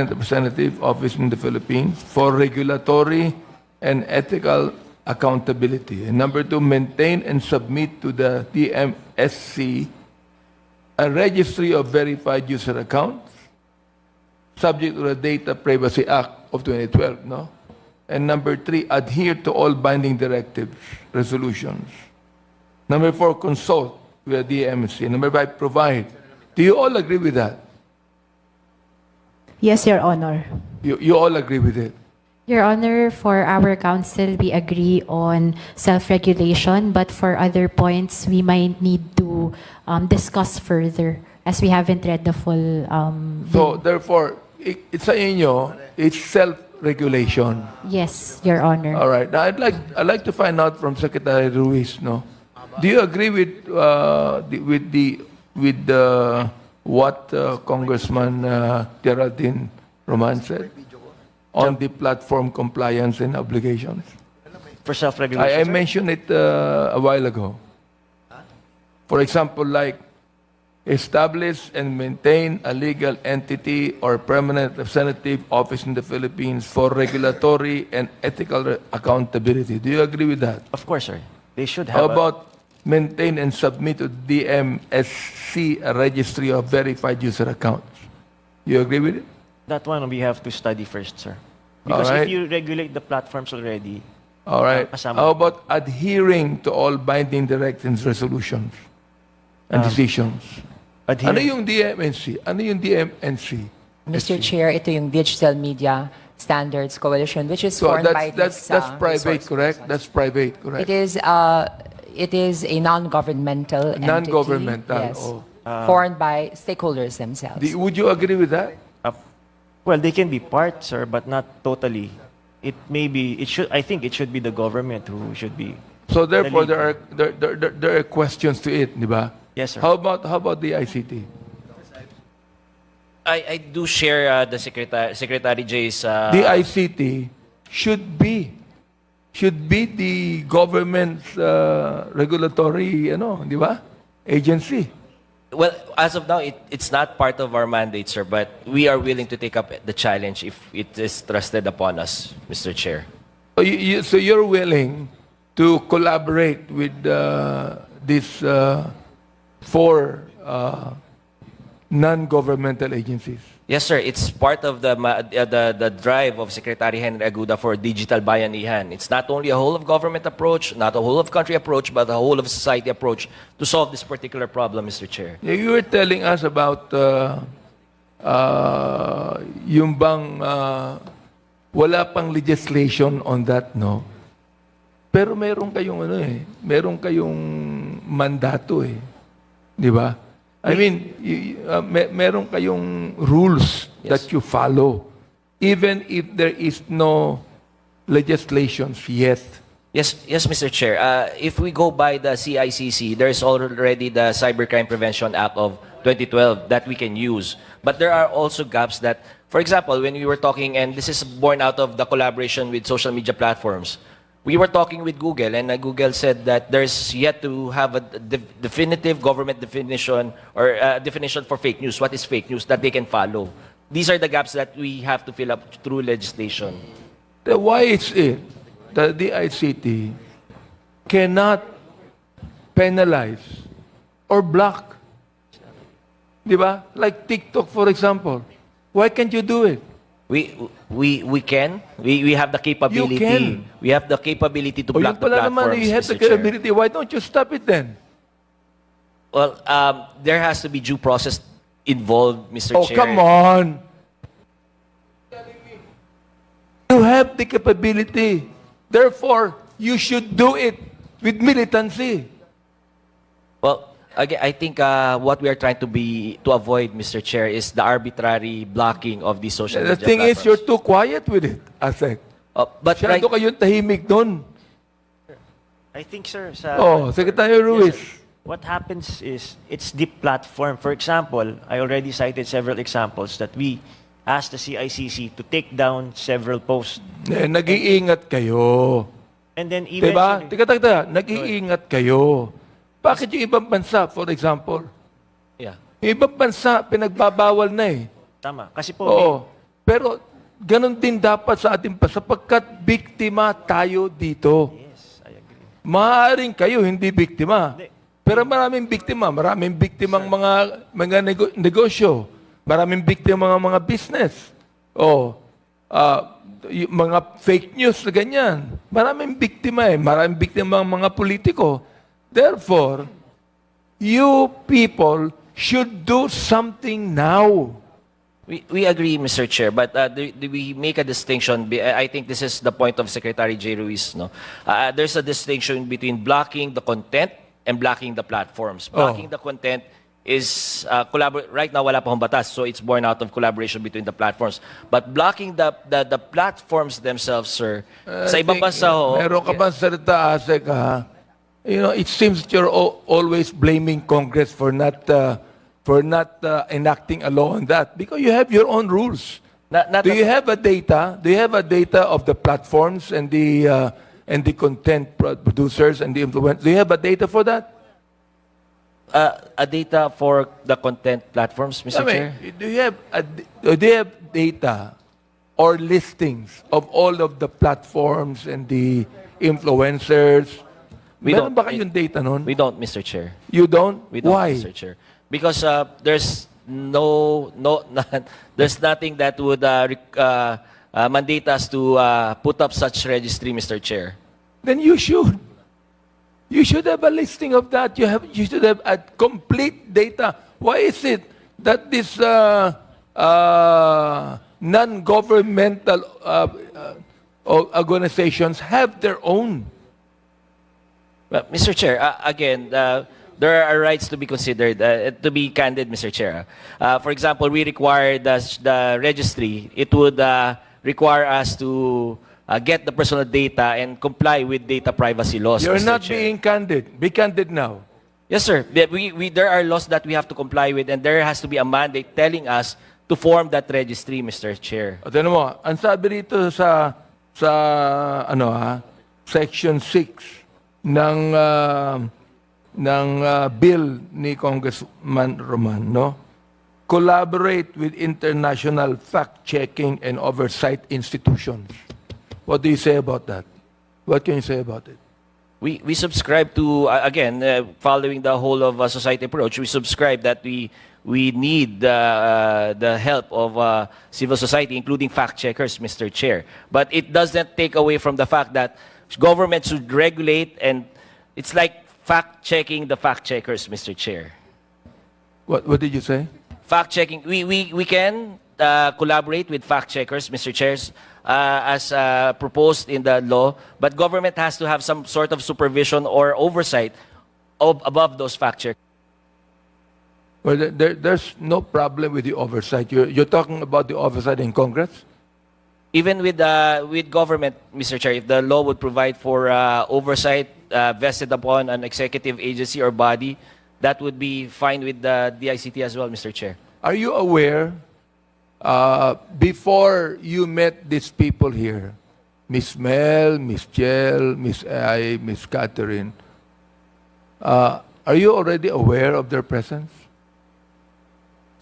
Representative Office in the Philippines for regulatory and ethical accountability. And number 2, maintain and submit to the DMSC a registry of verified user accounts subject to the Data Privacy Act of 2012, no? And number 3, adhere to all binding directives, resolutions. Number 4, consult with the DMSC. Number 5, provide. Do you all agree with that? Yes, Your Honor. You all agree with it? Your Honor, for our council, we agree on self-regulation, but for other points, we might need to discuss further as we haven't read the full So therefore, it's sa inyo, it's self-regulation. Yes, Your Honor. All right. Now I'd like to find out from Secretary Ruiz, no? Do you agree with what Congressman Geraldine Roman said on the platform compliance and obligations? For self-regulation, I mentioned it a while ago. For example, like establish and maintain a legal entity or permanent representative office in the Philippines for regulatory and ethical accountability. Do you agree with that? Of course, sir. They should How have about maintain and submit to DMSC a registry of verified user accounts? You agree with it? that one we have to study first, sir. Because Alright. if you regulate the platforms already, All right. kasama. How about adhering to all binding directives, resolutions, and decisions? adhere- Ano yung DMNC? Ano yung DMNC? Mr. Chair, ito yung Digital Media Standards Coalition, which is So formed by that's this, private, resource correct? person. That's private, correct? It is a non-governmental entity. Non-governmental, Yes. oh. Formed by stakeholders themselves. Would you agree with that? well, they can be part, sir, but not totally. It may be. It should. I think it should be the government who should be. So therefore, The there are questions to it, di ba? Yes, sir. How about the ICT? I do share the Secretary J's. The ICT should be the government's regulatory, di ba? Agency. Well, as of now, it's not part of our mandate, sir, but we are willing to take up the challenge if it is trusted upon us, Mr. Chair. So you're willing to collaborate with these 4 non-governmental agencies? Yes, sir. It's part of the drive of Secretary Henry Aguda for digital bayanihan. It's not only a whole of government approach, not a whole of country approach, but a whole of society approach to solve this particular problem, Mr. Chair. You were telling us about yung bang wala pang legislation on that, no? Pero meron kayong mandato eh. Di ba? I mean, meron kayong rules that you follow even if there is no legislations yet. Yes, Mr. Chair. If we go by the CICC, there's already the Cybercrime Prevention Act of 2012 that we can use. But there are also gaps that, for example, when we were talking, and this is born out of the collaboration with social media platforms, we were talking with Google, and Google said that there's yet to have a definitive government definition or definition for fake news. What is fake news that they can follow? These are the gaps that we have to fill up through legislation. Why is it that the ICT cannot penalize or block? Di ba? Like TikTok, for example. Why can't you do it? We can. We have the capability. You can. We have the capability to O block yun the pala platforms, naman, you have the Mr. Chair. capability. Why don't you stop it then? Well, there has to be due process involved, Mr. Oh, Chair. come on. You have the capability. Therefore, you should do it with militancy. Well, again, I think what we are trying to avoid, Mr. Chair, is the arbitrary blocking of these social The media thing is, you're platforms. too quiet with it, Asek. But right, Masyado kayong tahimik doon. I think, sir, sa, Oh, Secretary Ruiz. Yes, sir. What happens is it's the platform. For example, I already cited several examples that we asked the CICC to take down several posts. Nag-iingat kayo. And then Diba? eventually... Teka, nag-iingat kayo. Bakit yung ibang bansa, for example? yeah. Yung ibang bansa, pinagbabawal na eh. Tama. Kasi po, Oo. Pero ganun din dapat sa ating sapagkat biktima tayo dito. Yes, I agree. Maaaring kayo hindi biktima. Pero maraming biktimang mga negosyo, maraming biktima mga business. Mga fake news na ganyan. Maraming biktima mga politiko. Therefore, you people should do something now. We agree, Mr. Chair, but do we make a distinction? I think this is the point of Secretary J. Ruiz. No, there's a distinction between blocking the content and blocking the platforms. Blocking the content is right now wala pa hong batas, so it's born out of collaboration between the platforms. But blocking the platforms themselves, sir, sa ibang bansa ho. Meron ka bang salita, Asek, ha? You know, it seems that you're always blaming Congress for not enacting a law on that because you have your own rules. Do you have a data? Do you have a data of the platforms and the content producers and the influencers? Do you have a data for that? A data for the content platforms, Mr. Chair? Do you have data or listings of all of the platforms and the influencers? Meron ba kayong data nun? We don't, Mr. Chair. You don't? We don't, Why? Mr. Chair. Because there's there's nothing that would mandate us to put up such registry, Mr. Chair. Then you should. You should have a listing of that. You should have a complete data. Why is it that these non-governmental organizations have their own? Well, Mr. Chair, again, there are rights to be considered. To be candid, Mr. Chair. For example, we require the registry. It would require us to get the personal data and comply with data privacy laws. You're Mr. not Chair. being candid. Be candid now. Yes, sir. There are laws that we have to comply with, and there has to be a mandate telling us to form that registry, Mr. Chair. O, tignan mo, ang sabi rito sa Section 6 ng bill ni Congressman Roman, no? Collaborate with international fact-checking and oversight institutions. What do you say about that? What can you say about it? We subscribe to, again, following the whole of society approach, we subscribe that we need the help of civil society, including fact-checkers, Mr. Chair. But it doesn't take away from the fact that government should regulate, and it's like fact-checking the fact-checkers, Mr. Chair. What did you say? Fact-checking, we can collaborate with fact-checkers, Mr. Chairs, as proposed in the law, but government has to have some sort of supervision or oversight above those fact-checkers. Well, there's no problem with the oversight. You're talking about the oversight in Congress? Even with government, Mr. Chair, if the law would provide for oversight vested upon an executive agency or body, that would be fine with the DICT as well, Mr. Chair. Are you aware, before you met these people here, Miss Mel, Miss Jel, Miss Ai, Miss Catherine, are you already aware of their presence?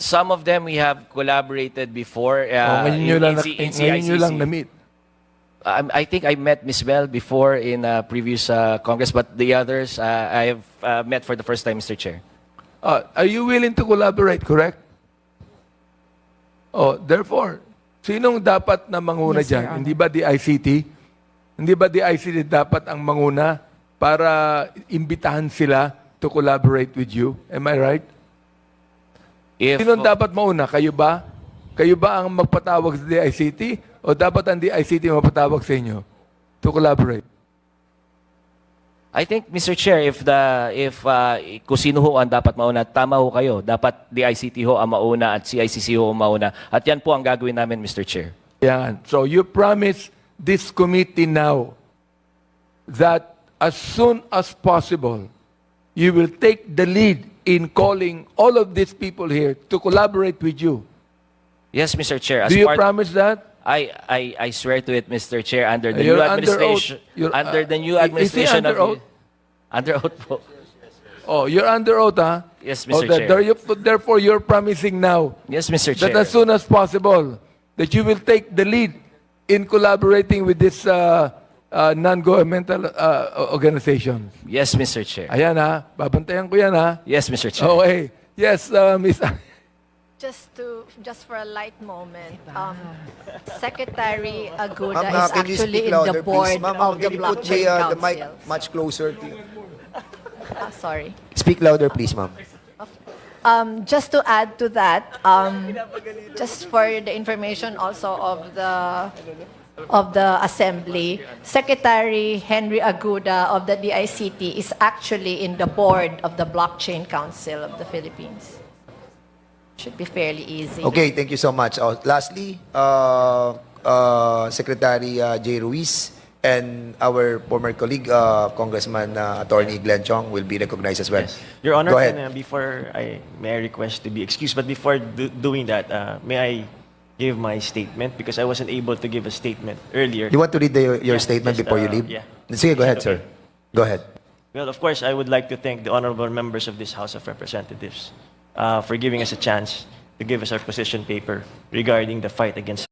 Some of them we have collaborated before. Ngayon nyo lang na-meet. I think I met Ms. Bell before in a previous Congress, but the others I have met for the first time, Mr. Chair. Are you willing to collaborate, correct? Therefore, sinong dapat na manguna Yes, Your dyan? Honor. Hindi ba di ICT? Hindi ba di ICT dapat ang manguna para imbitahan sila to collaborate with you? Am I right? Sinong dapat mauna? Kayo ba? Kayo ba ang magpatawag sa DICT? O dapat ang DICT magpatawag sa inyo to collaborate? I think, Mr. Chair, if kung sino ho ang dapat mauna, tama ho kayo. Dapat DICT ho ang mauna at CICC ho ang mauna. At yan po ang gagawin namin, Mr. Chair. Yan. So you promise this committee now that as soon as possible, you will take the lead in calling all of these people here to collaborate with you. Yes, Mr. Chair. As Do you part, promise that? I swear to it, Mr. Chair, under the You're new under administration. oath. Under the new Is he administration under of oath? Under oath po. Oh, you're under oath, huh? Yes, Mr. Chair. Therefore, you're promising now Yes, Mr. that Chair. as soon as possible, that you will take the lead in collaborating with this non-governmental organizations. Yes, Mr. Chair. Ayan ha, babantayan ko yan ha. Yes, Mr. Chair. Okay. Yes, Miss. Just for a light moment, Secretary Aguda Ma'am, is can you actually speak in louder, the please? board Ma'am, of the can you put blockchain the mic council. much closer to you? Sorry. Speak louder, please, ma'am. Just to add to that, just for the information also of the assembly, Secretary Henry Aguda of the DICT is actually in the board of the Blockchain Council of the Philippines. Should be fairly easy. Okay, thank you so much. Lastly, Secretary J. Ruiz and our former colleague, Congressman Attorney Glenn Chong, will be recognized as well. Yes. Your Honor, Go ahead. may I request to be excused, but before doing that, may I give my statement because I wasn't able to give a statement earlier. You want to read your Yeah, statement just, before you leave? yeah. Sige, go ahead, Okay. sir. Go ahead. Well, of course, I would like to thank the honorable members of this House of Representatives for giving us a chance to give us our position paper regarding the fight against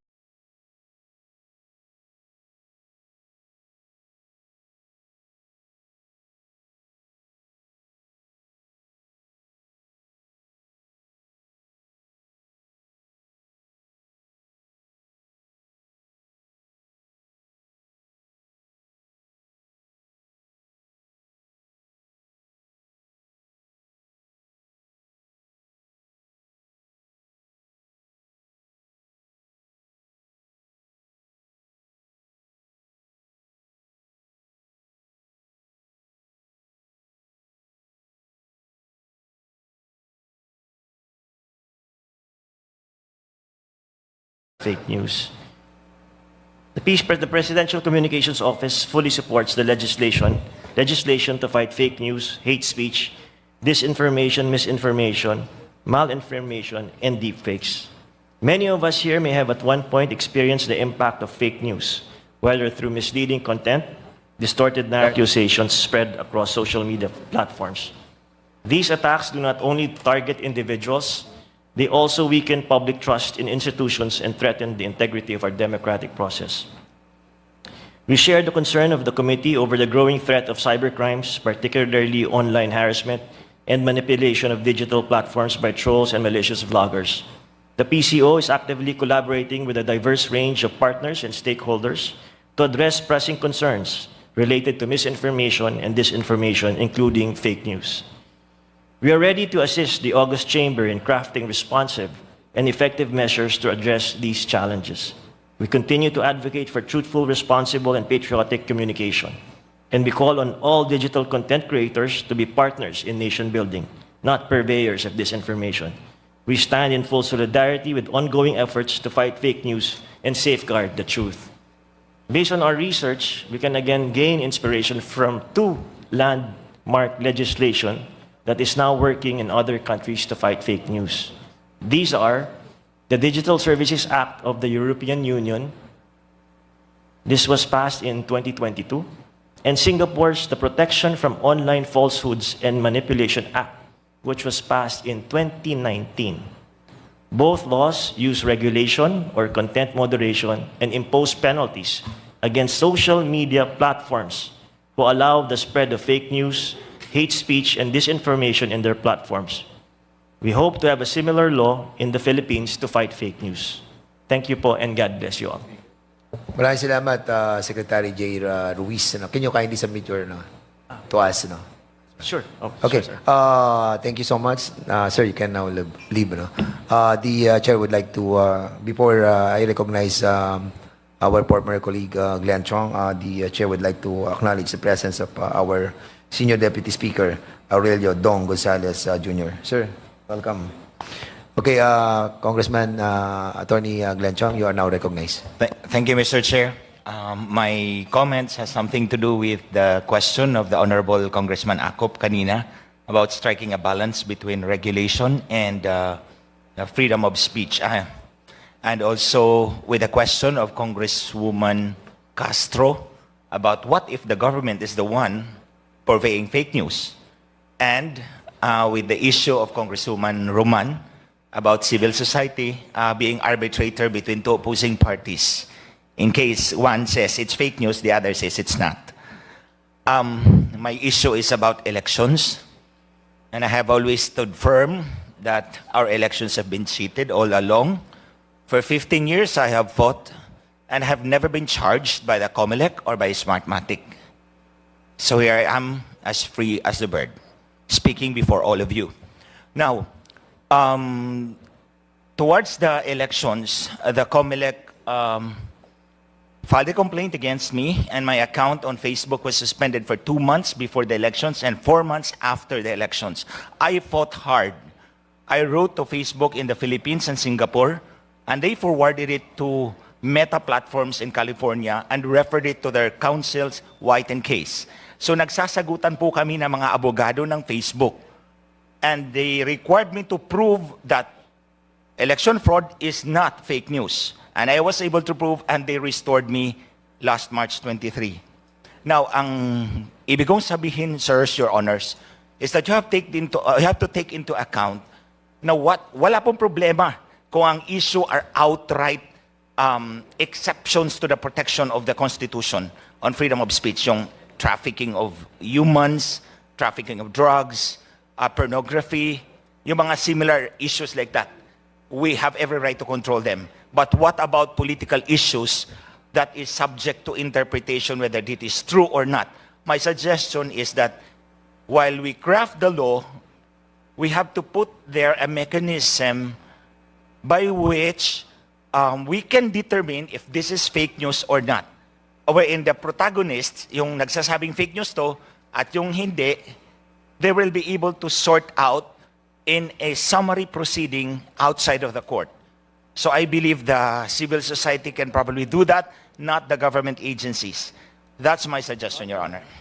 fake news. The Presidential Communications Office fully supports the legislation to fight fake news, hate speech, disinformation, misinformation, malinformation, and deepfakes. Many of us here may have at one point experienced the impact of fake news, whether through misleading content, distorted accusations spread across social media platforms. These attacks do not only target individuals, they also weaken public trust in institutions and threaten the integrity of our democratic process. We share the concern of the committee over the growing threat of cybercrimes, particularly online harassment and manipulation of digital platforms by trolls and malicious vloggers. The PCO is actively collaborating with a diverse range of partners and stakeholders to address pressing concerns related to misinformation and disinformation, including fake news. We are ready to assist the August Chamber in crafting responsive and effective measures to address these challenges. We continue to advocate for truthful, responsible, and patriotic communication. And we call on all digital content creators to be partners in nation building, not purveyors of disinformation. We stand in full solidarity with ongoing efforts to fight fake news and safeguard the truth. Based on our research, we can again gain inspiration from two landmark legislation that is now working in other countries to fight fake news. These are the Digital Services Act of the European Union. This was passed in 2022. And Singapore's the Protection from Online Falsehoods and Manipulation Act, which was passed in 2019. Both laws use regulation or content moderation and impose penalties against social media platforms who allow the spread of fake news, hate speech, and disinformation in their platforms. We hope to have a similar law in the Philippines to fight fake news. Thank you po, and God bless you all. Maraming salamat, Secretary J. Ruiz. Can you kindly submit your to us? Sure. Oh, Okay. sure, sir. Thank you so much. Sir, you can now leave. The chair would like to, before I recognize our former colleague Glenn Chong, the chair would like to acknowledge the presence of our Senior Deputy Speaker, Aurelio Dong Gonzalez Jr. Sir, welcome. Okay, Congressman Attorney Glenn Chong, you are now recognized. Thank you, Mr. Chair. My comments has something to do with the question of the Honorable Congressman Akop kanina about striking a balance between regulation and the freedom of speech. And also with the question of Congresswoman Castro about what if the government is the one purveying fake news. And with the issue of Congresswoman Roman about civil society being arbitrator between two opposing parties. In case one says it's fake news, the other says it's not. My issue is about elections, and I have always stood firm that our elections have been cheated all along. For 15 years, I have fought and have never been charged by the COMELEC or by Smartmatic. So here I am, as free as the bird, speaking before all of you. Now, towards the elections, the COMELEC filed a complaint against me, and my account on Facebook was suspended for 2 months before the elections and 4 months after the elections. I fought hard. I wrote to Facebook in the Philippines and Singapore, and they forwarded it to Meta platforms in California and referred it to their counsels, White and Case. So nagsasagutan po kami ng mga abogado ng Facebook. And they required me to prove that election fraud is not fake news. And I was able to prove, and they restored me last March 23. Now, ang ibig kong sabihin, sirs, your honors, is that you have to take into account na wala pong problema kung ang issue are outright exceptions to the protection of the Constitution on freedom of speech, yung trafficking of humans, trafficking of drugs, pornography, yung mga similar issues like that. We have every right to control them. But what about political issues that is subject to interpretation whether it is true or not? My suggestion is that while we craft the law, we have to put there a mechanism by which we can determine if this is fake news or not. Wherein the protagonist, yung nagsasabing fake news to, at yung hindi, they will be able to sort out in a summary proceeding outside of the court. So I believe the civil society can probably do that, not the government agencies. That's my suggestion, Your Honor.